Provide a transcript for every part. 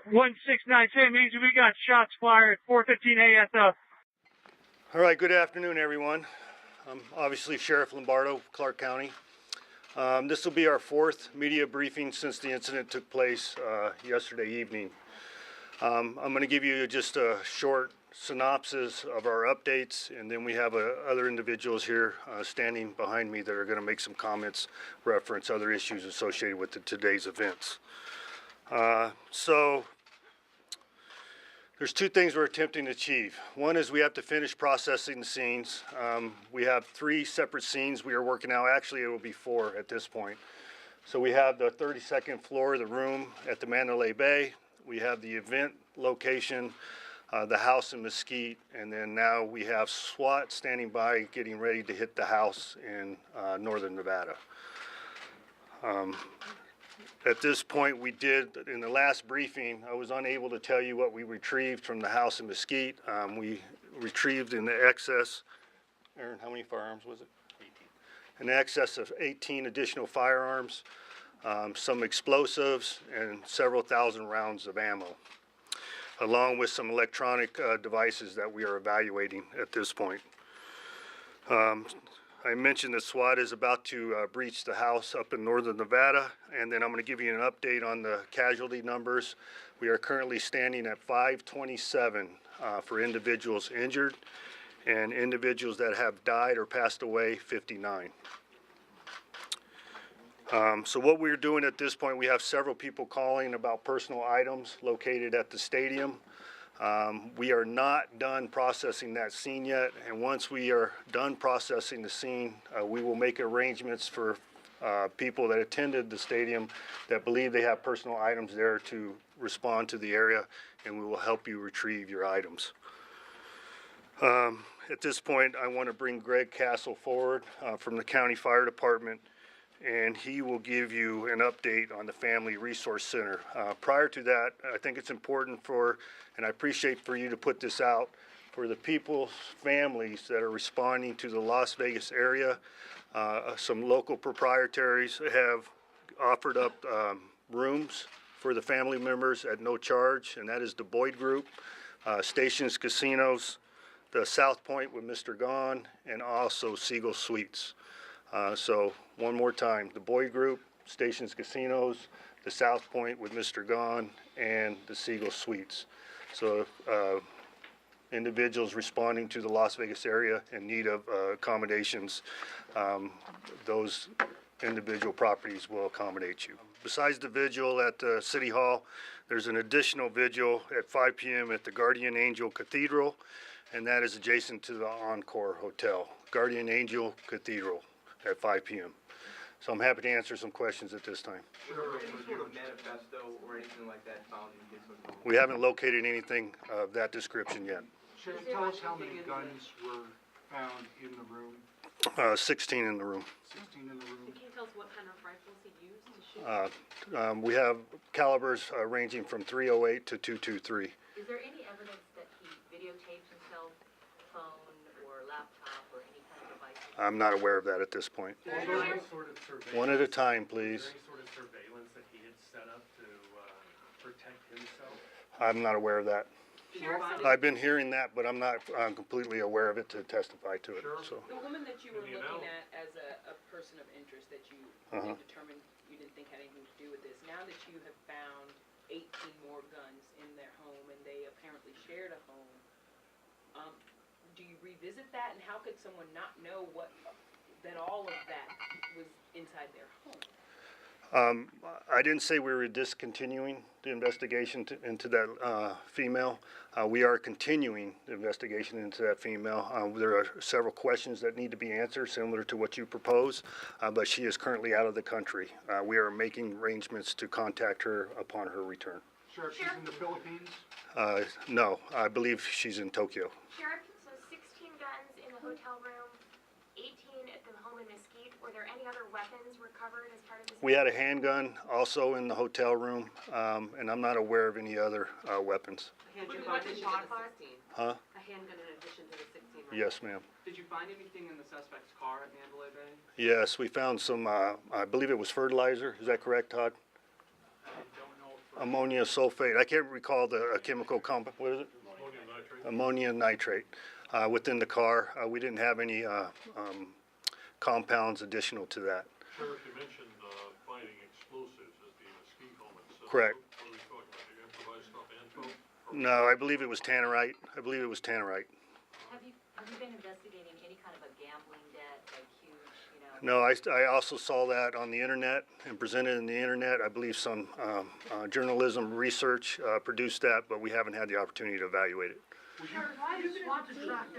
1692 means we got shots fired at 4:15 a.m. All right, good afternoon, everyone. I'm obviously Sheriff Lombardo, Clark County. This will be our fourth media briefing since the incident took place yesterday evening. I'm going to give you just a short synopsis of our updates, and then we have other individuals here standing behind me that are going to make some comments, reference other issues associated with today's events. So there's two things we're attempting to achieve. One is we have to finish processing the scenes. We have 3 separate scenes we are working out. Actually, it will be 4 at this point. So we have the 32nd floor, the room at the Mandalay Bay. We have the event location, the house in Mesquite, and then now we have SWAT standing by getting ready to hit the house in northern Nevada. At this point, we did, in the last briefing, I was unable to tell you what we retrieved from the house in Mesquite. We retrieved in the excess, Aaron, how many firearms was it? 18. In excess of 18 additional firearms, some explosives, and several thousand rounds of ammo, along with some electronic devices that we are evaluating at this point. I mentioned that SWAT is about to breach the house up in northern Nevada, and then I'm going to give you an update on the casualty numbers. We are currently standing at 527 for individuals injured, and individuals that have died or passed away, 59. So what we're doing at this point, we have several people calling about personal items located at the stadium. We are not done processing that scene yet, and once we are done processing the scene, we will make arrangements for people that attended the stadium that believe they have personal items there to respond to the area, and we will help you retrieve your items. At this point, I want to bring Greg Castle forward from the County Fire Department, and he will give you an update on the Family Resource Center. Prior to that, I think it's important and I appreciate for you to put this out, for the people's families that are responding to the Las Vegas area. Some local proprietaries have offered up rooms for the family members at no charge, and that is the Boyd Group, Stations Casinos, the South Point with Mr. Gone, and also Siegel Suites. So one more time, the Boyd Group, Stations Casinos, the South Point with Mr. Gone, and the Siegel Suites. So individuals responding to the Las Vegas area in need of accommodations, those individual properties will accommodate you. Besides the vigil at City Hall, there's an additional vigil at 5 p.m. at the Guardian Angel Cathedral, and that is adjacent to the Encore Hotel. Guardian Angel Cathedral at 5 p.m. So I'm happy to answer some questions at this time. Was there any sort of manifesto or anything like that found in this one? We haven't located anything of that description yet. Sheriff, tell us how many guns were found in the room? 16 in the room. 16 in the room. Can you tell us what kind of rifles he used to shoot? We have calibers ranging from .308 to .223. Is there any evidence that he videotaped himself, phone or laptop or any kind of device? I'm not aware of that at this point. Is there any sort of surveillance? One at a time, please. Is there any sort of surveillance that he had set up to protect himself? I'm not aware of that. I've been hearing that, but I'm not completely aware of it to testify to it. So. The woman that you were looking at as a person of interest that you determined you didn't think had anything to do with this, now that you have found 18 more guns in their home and they apparently shared a home, do you revisit that, and how could someone not know that all of that was inside their home? I didn't say we were discontinuing the investigation into that female. We are continuing the investigation into that female. There are several questions that need to be answered, similar to what you propose, but she is currently out of the country. We are making arrangements to contact her upon her return. Sheriff, she's in the Philippines? No, I believe she's in Tokyo. Sheriff, so 16 guns in the hotel room, 18 at the home in Mesquite. Were there any other weapons recovered as part of this? We had a handgun also in the hotel room, and I'm not aware of any other weapons. A handgun in addition to the 16? Huh? A handgun in addition to the 16? Right? Yes, ma'am. Did you find anything in the suspect's car at Mandalay Bay? Yes, we found some, I believe it was fertilizer. Is that correct, Todd? I don't know ammonia sulfate. I can't recall the chemical compound. What is it? Ammonium nitrate? Ammonia nitrate within the car. We didn't have any compounds additional to that. Sheriff, you mentioned finding explosives at the Mesquite home itself. Correct. What are we talking about, the improvised stuff, Anto? No, I believe it was tannerite. Have you been investigating any kind of a gambling debt, like huge, No, I also saw that on the internet and presented in the internet. I believe some journalism research produced that, but we haven't had the opportunity to evaluate it. Sheriff, why is SWAT team up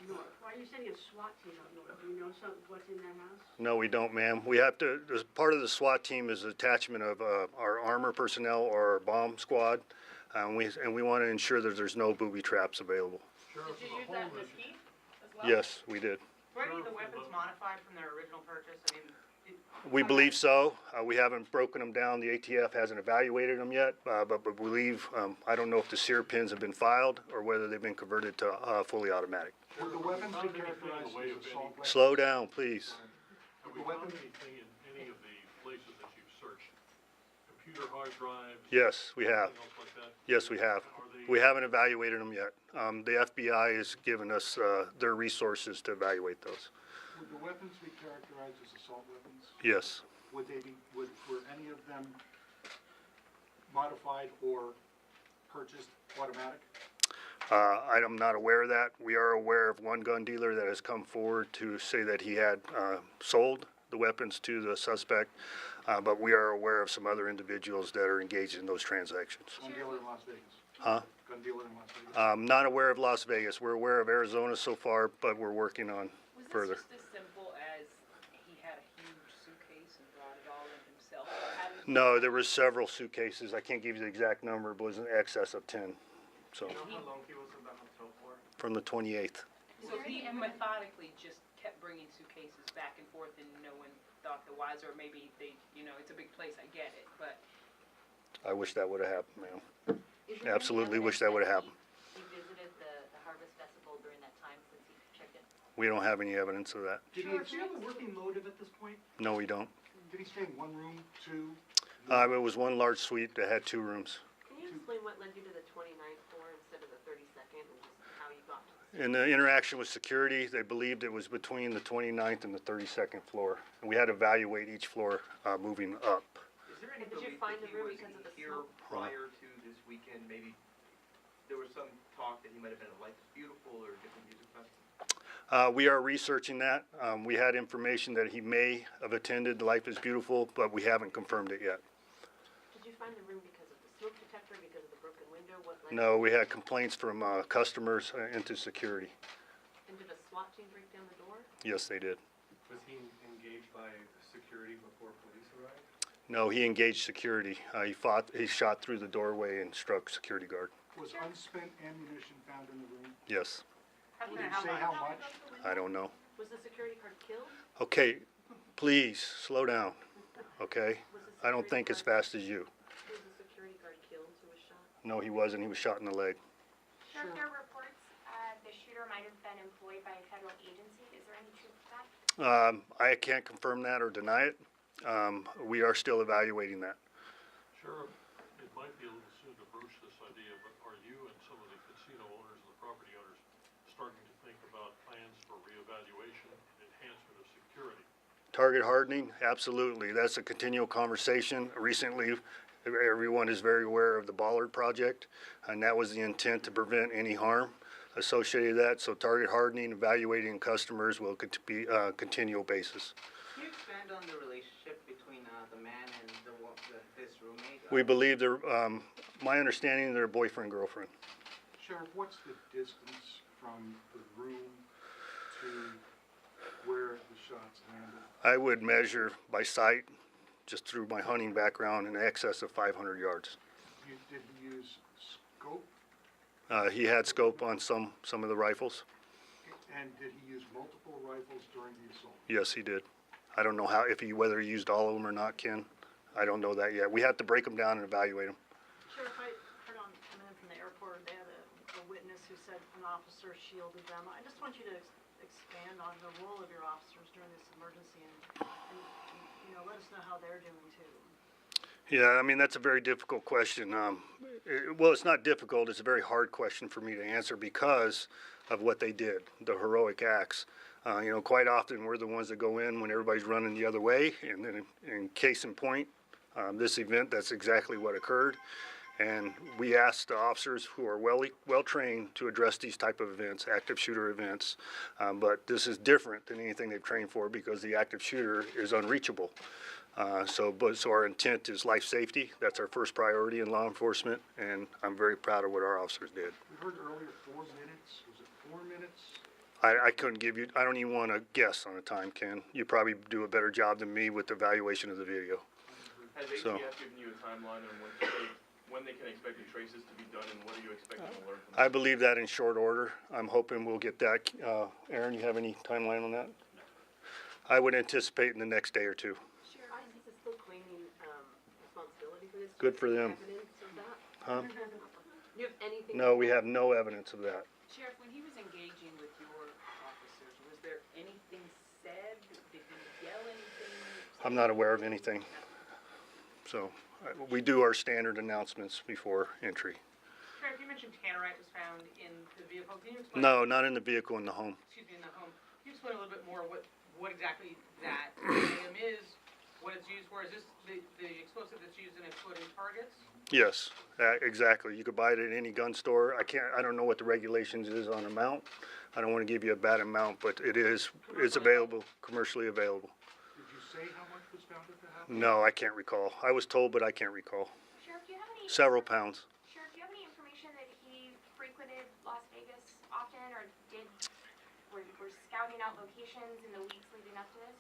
north? Why are you sending a SWAT team up north? Do you know what's in their house? No, we don't, ma'am. We have to, as part of the SWAT team is attachment of our armor personnel or our bomb squad. And we want to ensure that there's no booby traps available. Sheriff, Did you the use that home is, Mesquite as well? Yes, we did. Were any of the weapons modified from their original purchase? I mean, We believe so. We haven't broken them down. The ATF hasn't evaluated them yet, but we believe, I don't know if the sear pins have been filed or whether they've been converted to fully automatic. Would the weapons be characterized as assault weapons? Slow down, please. have we found anything in any of the places that you've searched? Computer hard drives? Yes, we have. Anything else like that? Yes, we have. We haven't evaluated them yet. The FBI has given us their resources to evaluate those. Would the weapons be characterized as assault weapons? Yes. Were any of them modified or purchased automatic? I'm not aware of that. We are aware of one gun dealer that has come forward to say that he had sold the weapons to the suspect, but we are aware of some other individuals that are engaged in those transactions. Gun dealer in Las Vegas? Huh? Gun dealer in Las Vegas? Not aware of Las Vegas. We're aware of Arizona so far, but we're working on further. Was this just as simple as he had a huge suitcase and brought it all in himself? Or how did he- No, there were several suitcases. I can't give you the exact number, but it was in excess of 10. So, You know how long he was in the hotel for? from the 28th. So he methodically just kept bringing suitcases back and forth and no one thought the wiser, maybe they, it's a big place, I get it, but I wish that would have happened, ma'am. Absolutely wish that would have happened. He visited the Harvest Festival during that time since he checked in? We don't have any evidence of that. Did he Sheriff, do you have a working motive at this point? No, we don't. Did he stay in one room, two? It was one large suite that had 2 rooms. Can you explain what led you to the 29th floor instead of the 32nd and just how you got to In the interaction with security, they believed it was between the 29th and the 32nd floor. And we had to evaluate each floor moving up. Is there any Did you belief find that the he room was because of the here smoke? prior to this weekend? Maybe there was some talk that he might have been at Life is Beautiful or a different music festival? We are researching that. We had information that he may have attended Life is Beautiful, but we haven't confirmed it yet. Did you find the room because of the smoke detector, because of the broken window? What led No, we had complaints from customers into security. And did a SWAT team break down the door? Yes, they did. Was he engaged by security before police arrived? No, he engaged security. He shot through the doorway and struck security guard. Was unspent ammunition found in the room? Yes. Did he say how much? I don't know. Was the security guard killed? Okay, please, slow down, okay? I don't think as fast as you. Was the security guard killed who was shot? No, he wasn't. He was shot in the leg. Sheriff, there are reports the shooter might have been employed by a federal agency. Is there any truth to that? I can't confirm that or deny it. We are still evaluating that. Sheriff, it might be a little soon to broach this idea, but are you and some of the casino owners and the property owners starting to think about plans for reevaluation and enhancement of security? Target hardening, absolutely. That's a continual conversation. Recently, everyone is very aware of the Bollard project, and that was the intent to prevent any harm associated with that. So target hardening, evaluating customers will be a continual basis. Can you expand on the relationship between the man and his roommate? We believe they're, my understanding, they're boyfriend, girlfriend. Sheriff, what's the distance from the room to where the shots landed? I would measure by sight, just through my hunting background, in excess of 500 yards. Did he use scope? He had scope on some of the rifles. And did he use multiple rifles during the assault? Yes, he did. I don't know whether he used all of them or not, Ken. I don't know that yet. We have to break them down and evaluate them. Sheriff, I heard on coming in from the airport, they had a witness who said an officer shielded them. I just want you to expand on the role of your officers during this emergency and let us know how they're doing too. Yeah, I mean, that's a very difficult question. Well, it's not difficult, it's a very hard question for me to answer because of what they did, the heroic acts. You know, quite often we're the ones that go in when everybody's running the other way, and then in case in point, this event, that's exactly what occurred. And we asked the officers who are well trained to address these type of events, active shooter events. But this is different than anything they've trained for because the active shooter is unreachable. So our intent is life safety. That's our first priority in law enforcement, and I'm very proud of what our officers did. We heard earlier 4 minutes. Was it 4 minutes? I couldn't give you, I don't even want to guess on a time, Ken. You probably do a better job than me with the evaluation of the video. Has ATF So, given you a timeline on when they can expect the traces to be done, and what are you expecting to learn from them? I believe that in short order. I'm hoping we'll get that. Aaron, you have any timeline on that? I would anticipate in the next day or two. ISIS is still claiming responsibility for this. Good for them. Evidence of that? Huh? You have anything? No, we have no evidence of that. Sheriff, when he was engaging with your officers, was there anything said? Did he yell anything? I'm not aware of anything. So we do our standard announcements before entry. Sheriff, you mentioned tannerite was found in the vehicle. Can you explain? No, not in the vehicle, in the home. Excuse me, in the home. Can you explain a little bit more what exactly that item is, what it's used for? Is this the explosive that's used in exploding targets? Yes, exactly. You could buy it at any gun store. I don't know what the regulations is on amount. I don't want to give you a bad amount, but it's available, commercially available. Did you say how much was found at the house? No, I can't recall. I was told, but I can't recall. Sheriff, do you have any? Several pounds. Sheriff, do you have any information that he frequented Las Vegas often, or were scouting out locations in the weeks leading up to this?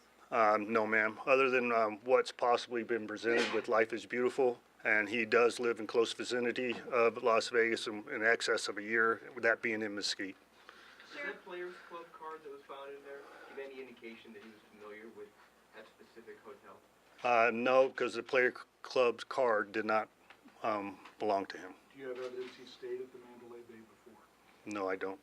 No, ma'am. Other than what's possibly been presented with Life is Beautiful, and he does live in close vicinity of Las Vegas in excess of a year, that being in Mesquite. Does that Players Club card that was found in there give any indication that he was familiar with that specific hotel? No, because the Player Club's card did not belong to him. Do you have evidence he stayed at the Mandalay Bay before? No, I don't.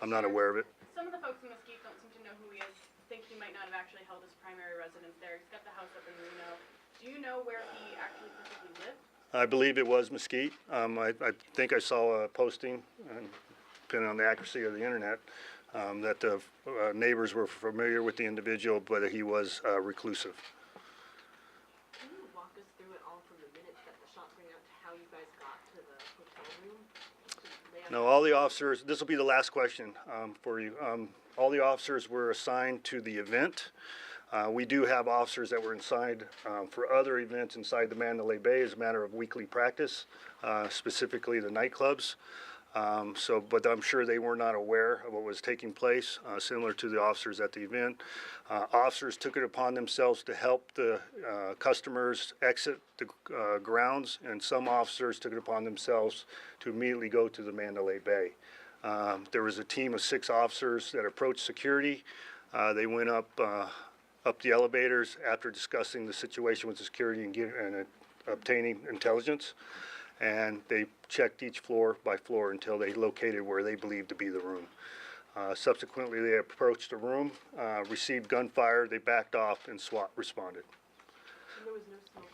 I'm not aware of it. Some of the folks in Mesquite don't seem to know who he is, think he might not have actually held his primary residence there. He's got the house up in Reno. Do you know where he actually physically lived? I believe it was Mesquite. I think I saw a posting, and depending on the accuracy of the internet, that the neighbors were familiar with the individual, but he was reclusive. Can you walk us through it all from the minutes that the shots rang out to how you guys got to the hotel room? No, all the officers, this will be the last question for you. All the officers were assigned to the event. We do have officers that were assigned for other events inside the Mandalay Bay as a matter of weekly practice, specifically the nightclubs. But I'm sure they were not aware of what was taking place, similar to the officers at the event. Officers took it upon themselves to help the customers exit the grounds, and some officers took it upon themselves to immediately go to the Mandalay Bay. There was a team of 6 officers that approached security. They went up the elevators after discussing the situation with the security and obtaining intelligence. And they checked each floor by floor until they located where they believed to be the room. Subsequently, they approached the room, received gunfire, they backed off, and SWAT responded. And there was no smoke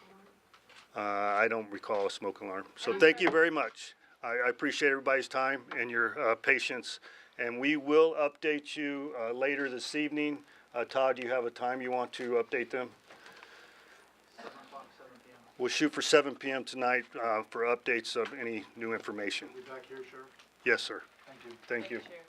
alarm? I don't recall a smoke alarm. So thank you very much. I appreciate everybody's time and your patience. And we will update you later this evening. Todd, do you have a time you want to update them? 7 o'clock, 7 p.m. We'll shoot for 7 p.m. tonight for updates of any new information. Are we back here, Sheriff? Yes, sir. Thank you. Thank you. Sheriff.